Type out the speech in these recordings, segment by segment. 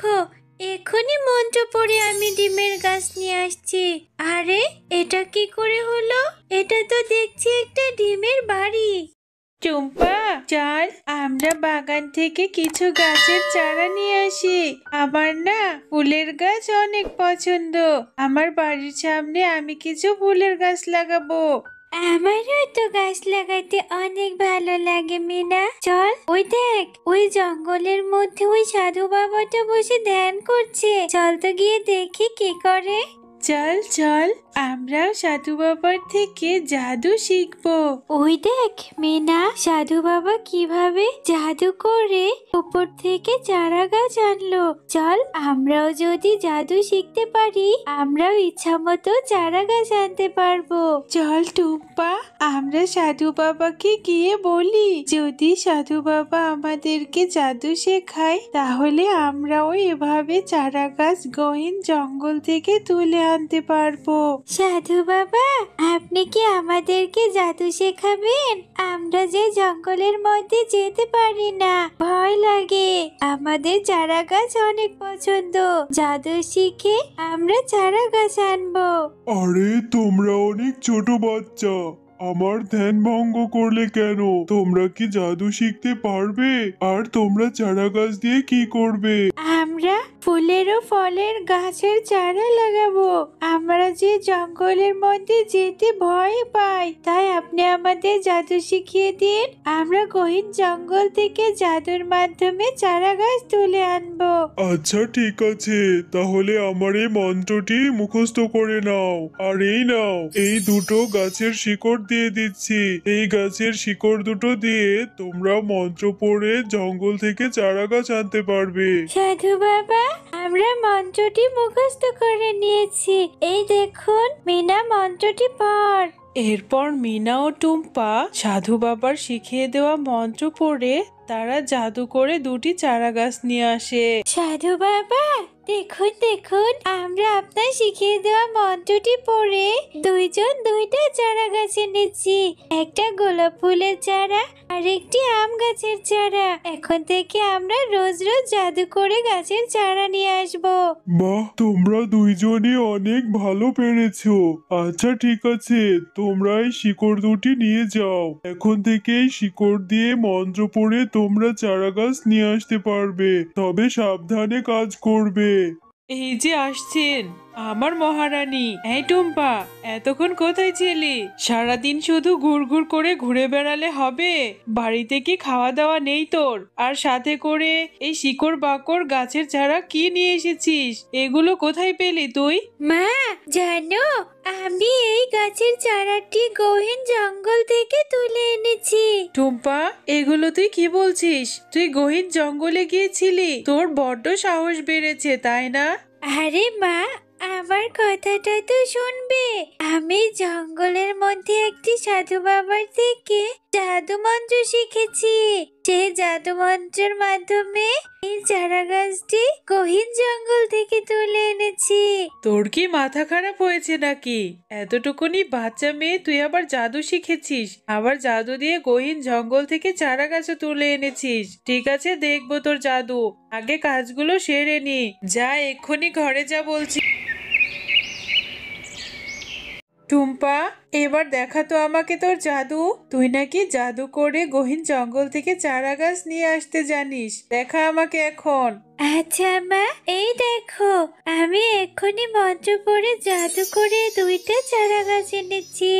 দেখো, এখনই মন্ত্র পড়ে আমি ডিমের গাছ নিয়ে আসছি। আরে, এটা কি করে হলো? এটা তো দেখছি একটা ডিমের বাড়ি। টুম্পা, চল আমরা বাগান থেকে কিছু গাছের চারা নিয়ে আসি। আমার না ফুলের গাছ অনেক পছন্দ। আমার বাড়ির সামনে আমি কিছু ফুলের গাছ লাগাবো। আমারও তো গাছ লাগাতে অনেক ভালো লাগে মিনা। চল, ওই দেখ, ওই জঙ্গলের মধ্যে ওই সাধু বাবাটা বসে ধ্যান করছে। চল তো গিয়ে দেখি কি করে। চল চল, আমরাও সাধু বাবার থেকে জাদু শিখবো। ওই দেখ মিনা, সাধু বাবা কিভাবে জাদু করে উপর থেকে চারা গাছ আনলো। চল, আমরাও যদি জাদু শিখতে পারি, আমরাও ইচ্ছা মতো চারা গাছ আনতে পারবো। চল টুম্পা, আমরা সাধু বাবাকে গিয়ে বলি যদি সাধু বাবা আমাদেরকে জাদু শেখায় তাহলে আমরাও এভাবে চারা গাছ গহীন জঙ্গল থেকে তুলে আনতে পারবো। সাধু বাবা, আপনি কি আমাদেরকে জাদু শেখাবেন? আমরা যে জঙ্গলের মধ্যে যেতে পারি না, ভয় লাগে। আমাদের চারা গাছ অনেক পছন্দ। জাদু শিখে আমরা চারা গাছ আনবো। আরে তোমরা অনেক ছোট বাচ্চা, আমার ধ্যান ভঙ্গ করলে কেন? তোমরা কি জাদু শিখতে পারবে? আর তোমরা চারা গাছ দিয়ে কি করবে? আমরা ফুলের ও ফলের গাছের চারা লাগাবো। আমরা যে জঙ্গলের মধ্যে যেতে ভয় পাই, তাই আপনি আমাদের জাদু শিখিয়ে দিন। আমরা গহীন জঙ্গল থেকে জাদুর মাধ্যমে চারা গাছ তুলে আনবো। আচ্ছা ঠিক আছে, তাহলে আমার এই মন্ত্রটি মুখস্থ করে নাও। আর এই নাও, এই দুটো গাছের শিকড় দিয়ে দিচ্ছি। এই গাছের শিকড় দুটো দিয়ে তোমরা মন্ত্র পড়ে জঙ্গল থেকে চারা গাছ আনতে পারবে। সাধু বাবা, আমরা মন্ত্রটি মুখস্থ করে নিয়েছি। এই দেখুন, মিনা মন্ত্রটি পড়। এরপর মিনা ও টুম্পা সাধু বাবার শিখিয়ে দেওয়া মন্ত্র পড়ে তারা জাদু করে দুটি চারা গাছ নিয়ে আসে। সাধু বাবা, দেখুন দেখুন, আমরা আপনার শিখিয়ে দেওয়া মন্ত্রটি পড়ে দুইজন দুইটা চারা গাছ এনেছি। একটা গোলাপ ফুলের চারা আর একটি আম গাছের চারা। এখন থেকে আমরা রোজ রোজ জাদু করে গাছের চারা নিয়ে আসবো। বাহ, তোমরা দুইজনই অনেক ভালো পেরেছো। আচ্ছা ঠিক আছে, তোমরা এই শিকড় দুটি নিয়ে যাও। এখন থেকে এই শিকড় দিয়ে মন্ত্র পড়ে তোমরা চারা গাছ নিয়ে আসতে পারবে, তবে সাবধানে কাজ করবে। এই যে আসছেন আমার মহারানী। এই টুম্পা, এতক্ষণ কোথায় ছিলি? সারাদিন শুধু ঘুরঘুর করে ঘুরে বেড়ালে হবে? বাড়িতে কি খাওয়া দাওয়া নেই তোর? আর সাথে করে এই শিকড় বাকড় গাছের চারা কি নিয়ে এসেছিস? এগুলো কোথায় পেলি তুই? মা, জানো, আমি এই গাছের চারাটি গহীন জঙ্গল থেকে তুলে এনেছি। টুম্পা, এগুলো তুই কি বলছিস? তুই গহীন জঙ্গলে গিয়েছিলি? তোর বড্ড সাহস বেড়েছে, তাই না? আরে মা, আমার কথাটা তো শুনবে। আমি জঙ্গলের মধ্যে একটি সাধু বাবার থেকে জাদু মন্ত্র শিখেছি। সেই জাদু মন্ত্রের মাধ্যমে এই চারা গাছটি গহীন জঙ্গল থেকে তুলে এনেছি। তোর কি মাথা খারাপ হয়েছে নাকি? এতটুকুনি বাচ্চা মেয়ে, তুই আবার জাদু শিখেছিস, আবার জাদু দিয়ে গহীন জঙ্গল থেকে চারা গাছ তুলে এনেছিস। ঠিক আছে, দেখবো তোর জাদু। আগে কাজগুলো সেরে নি। যা, এক্ষুনি ঘরে যা বলছি। টুম্পা, এবার দেখা তো আমাকে তোর জাদু। তুই নাকি জাদু করে গহীন জঙ্গল থেকে চারা গাছ নিয়ে আসতে জানিস। দেখা আমাকে এখন। আচ্ছা মা, এই দেখো, আমি এক্ষুনি মন্ত্র পড়ে জাদু করে দুইটা চারা গাছ এনেছি।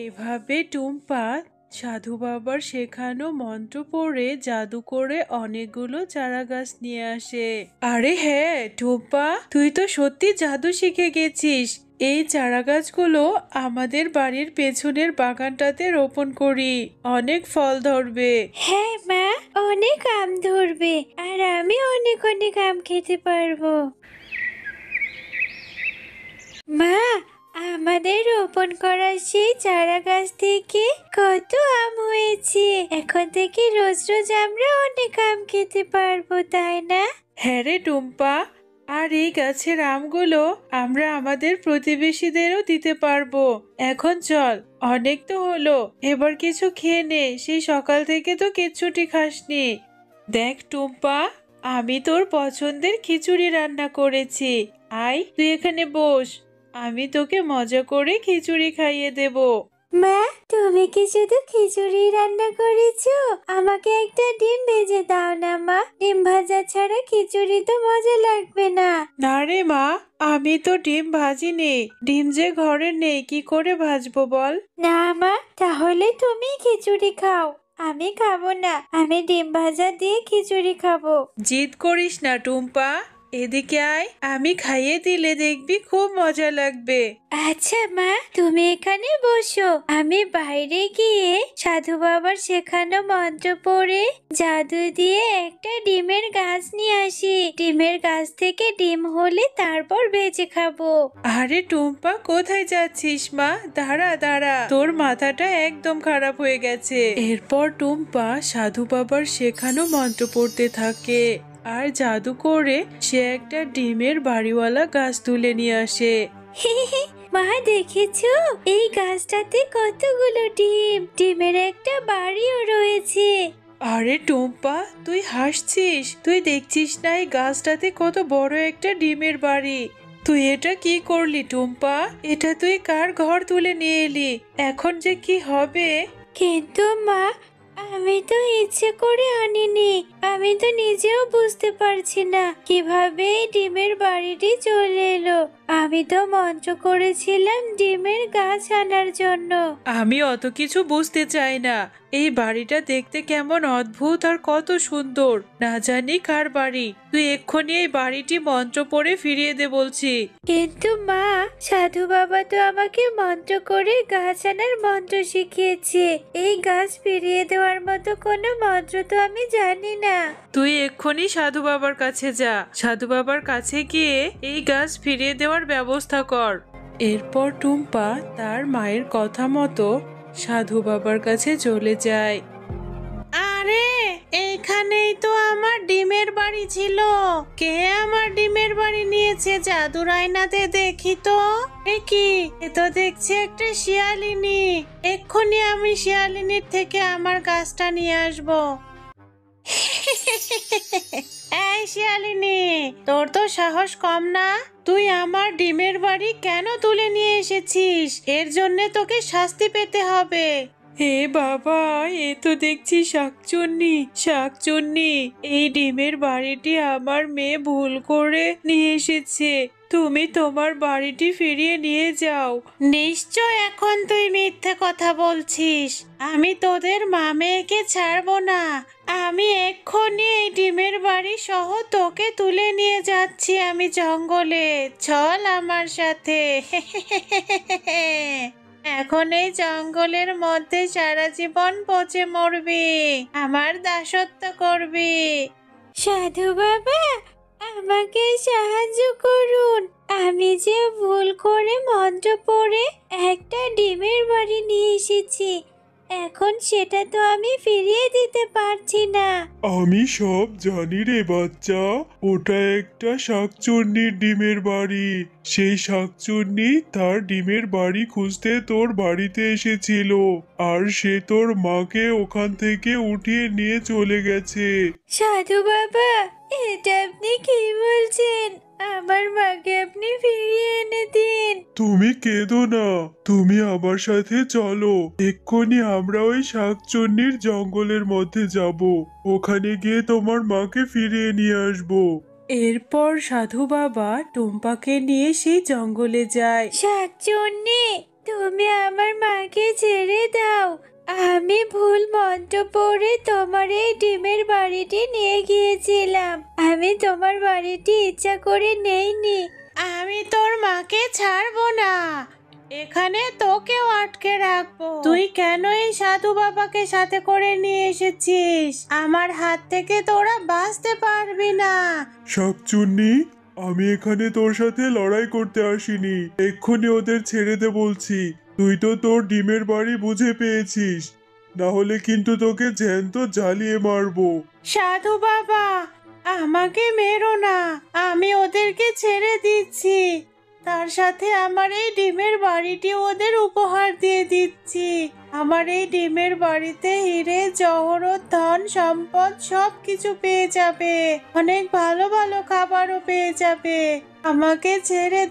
এভাবে টুম্পা সাধু বাবার শেখানো মন্ত্র পড়ে জাদু করে অনেকগুলো চারা গাছ নিয়ে আসে। আরে হ্যাঁ টুম্পা, তুই তো সত্যি জাদু শিখে গেছিস। এই চারা গাছগুলো আমাদের বাড়ির পেছনের বাগানটাতে রোপণ করি, অনেক ফল ধরবে। হ্যাঁ মা, অনেক আম ধরবে আর আমি অনেক অনেক আম খেতে পারবো। মা, আমাদের রোপণ করা সেই চারা গাছ থেকে কত আম হয়েছে। এখন থেকে রোজ রোজ আমরা অনেক আম খেতে পারবো, তাই না? হ্যাঁ রে টুম্পা, আর এই গাছের আমগুলো আমরা আমাদের প্রতিবেশীদেরও দিতে পারবো। এখন চল, অনেক তো হলো, এবার কিছু খেয়ে নে। সেই সকাল থেকে তো কিচ্ছুটি খাসনি। দেখ টুম্পা, আমি তোর পছন্দের খিচুড়ি রান্না করেছি। আয় তুই এখানে বস, আমি তোকে মজা করে খিচুড়ি খাইয়ে দেব। মা, তুমি কি শুধু খিচুড়ি রান্না করেছো? আমাকে একটা ডিম ভেজে দাও না মা। ডিম ভাজা ছাড়া খিচুড়ি তো মজা লাগবে না। না রে মা, আমি তো ডিম ভাজিনি। ডিম যে ঘরে নেই, কি করে ভাজবো বল? না মা, তাহলে তুমি খিচুড়ি খাও। আমি খাবো না, আমি ডিম ভাজা দিয়ে খিচুড়ি খাবো। জিদ করিস না টুম্পা, এদিকে আয়, আমি খাইয়ে দিলে দেখবি খুব মজা লাগবে। আচ্ছা মা, তুমি এখানে বসো, আমি বাইরে গিয়ে সাধু বাবার শেখানো মন্ত্র পড়ে জাদু দিয়ে একটা ডিমের গাছ নিয়ে আসি। ডিমের গাছ থেকে ডিম হলে তারপর বেঁচে খাবো। আরে টুম্পা, কোথায় যাচ্ছিস মা? দাঁড়া দাঁড়া, তোর মাথাটা একদম খারাপ হয়ে গেছে। এরপর টুম্পা সাধু বাবার শেখানো মন্ত্র পড়তে থাকে আর জাদু করে সে একটা ডিমের বাড়িওয়ালা গাছ তুলে নিয়ে আসে। মা, দেখেছো এই গাছটাতে কতগুলো ডিম? ডিমের একটা বাড়িও রয়েছে। আরে টুম্পা, তুই হাসছিস? তুই দেখছিস না এই গাছটাতে কত বড় একটা ডিমের বাড়ি? তুই এটা কি করলি টুম্পা? এটা তুই কার ঘর তুলে নিয়ে এলি? এখন যে কি হবে? কিন্তু মা, আমি তো ইচ্ছে করে আনিনি। আমি তো নিজেও বুঝতে পারছি না কিভাবে এই ডিমের বাড়িটি চলে এলো। আমি তো মন্ত্র করেছিলাম ডিমের গাছ আনার জন্য। আমি অত কিছু বুঝতে চাই না। এই বাড়িটা দেখতে কেমন অদ্ভুত আর কত সুন্দর, না জানি কার বাড়ি। তুই এক্ষুনি এই বাড়িটি মন্ত্র পড়ে ফিরিয়ে দে বলছি। কিন্তু মা, সাধু বাবা তো আমাকে মন্ত্র করে গাছ আনার মন্ত্র শিখিয়েছে। এই গাছ ফিরিয়ে দেওয়ার মতো কোনো মন্ত্র তো আমি জানি না। তুই এক্ষুনি সাধু বাবার কাছে যা, সাধু বাবার কাছে গিয়ে এই গাছ ফিরিয়ে দেওয়ার ব্যবস্থা কর। এরপর টুম্পা তার মায়ের কথা মতো সাধু বাবার কাছে চলে যায়। আরে, এইখানেই তো আমার ডিমের বাড়ি ছিল। কে আমার ডিমের বাড়ি নিয়েছে? জাদুর আয়নাতে দেখি তো। এ কি, এ তো দেখছি একটা শিয়ালিনী। এক্ষুনি আমি শিয়ালিনীর থেকে আমার গাছটা নিয়ে আসবো। এই শিয়ালিনী, তোর তো সাহস কম না? তুই আমার ডিমের বাড়ি কেন তুলে নিয়ে এসেছিস? এর জন্য তোকে শাস্তি পেতে হবে। হে বাবা, এ তো দেখছি শাকচুন্নি। শাকচুন্নি, এই ডিমের বাড়িটি আমার মেয়ে ভুল করে নিয়ে এসেছে। তুমি তোমার বাড়িটি ফিরিয়ে নিয়ে যাও। নিশ্চয় এখন তুই মিথ্যে কথা বলছিস। আমি তোদের মা মেয়েকে ছাড়বো না। আমি এক্ষুনি এই ডিমের বাড়ি সহ তোকে তুলে নিয়ে যাচ্ছি আমি জঙ্গলে। চল আমার সাথে। এখন এই জঙ্গলের মধ্যে সারা জীবন পচে মরবি, আমার দাসত্ব করবি। সাধু বাবা, আমাকে সাহায্য করুন। আমি যে ভুল করে মন্ত্র পড়ে একটা ডিমের বাড়ি নিয়ে এসেছি, এখন সেটা তো আমি ফিরিয়ে দিতে পারছি না। আমি সব জানি রে বাচ্চা, ওটা একটা শাকচুন্নির ডিমের বাড়ি। সেই শাকচুন্নি তার ডিমের বাড়ি খুঁজতে তোর বাড়িতে এসেছিল, আর সে তোর মাকে ওখান থেকে উঠিয়ে নিয়ে চলে গেছে। সাধু বাবা, এটা আপনি কি বলছেন? আমার মাকে আপনি ফিরিয়ে এনে দিন। তুমি কেঁদো না, তুমি আমার সাথে চলো। এক্ষুনি আমরা ওই শাকচুন্নির জঙ্গলের মধ্যে যাব, ওখানে গিয়ে তোমার মাকে ফিরিয়ে নিয়ে আসবো। এরপর সাধু বাবা টুম্পাকে নিয়ে সেই জঙ্গলে যায়। শাকচুন্নি, তুমি আমার মাকে ছেড়ে দাও। আমি ভুল মন্ত্র পড়ে তোমার এই ডিমের বাড়িটি নিয়ে গিয়েছিলাম। আমি তোমার বাড়িটি ইচ্ছা করে নেইনি। আমি তোর মাকে ছাড়বো না, এখানে তোকেও আটকে রাখবো। তুই কেন এই সাধু বাবাকে সাথে করে নিয়ে এসেছিস? আমার হাত থেকে তোরা বাঁচতে পারবি না। শাকচুন্নি, আমি এখানে তোর সাথে লড়াই করতে আসিনি। এক্ষুনি ওদের ছেড়ে দে বলছি। তুই তো তোর ডিমের বাড়ি বুঝে পেয়েছিস, না হলে কিন্তু তোকে জ্যান্ত জ্বালিয়ে মারবো। সাধু বাবা, আমাকে মেরো না, আমি ওদেরকে ছেড়ে দিচ্ছি। তার সাথে আমার এই ডিমের বাড়িটি ওদের উপহার দিয়ে দিচ্ছি। আমার এই ডিমের বাড়িতে হিরে জহরত ধন সম্পদ সবকিছু পেয়ে যাবে, অনেক ভালো ভালো খাবারও পেয়ে যাবে। আমাকে ছেড়ে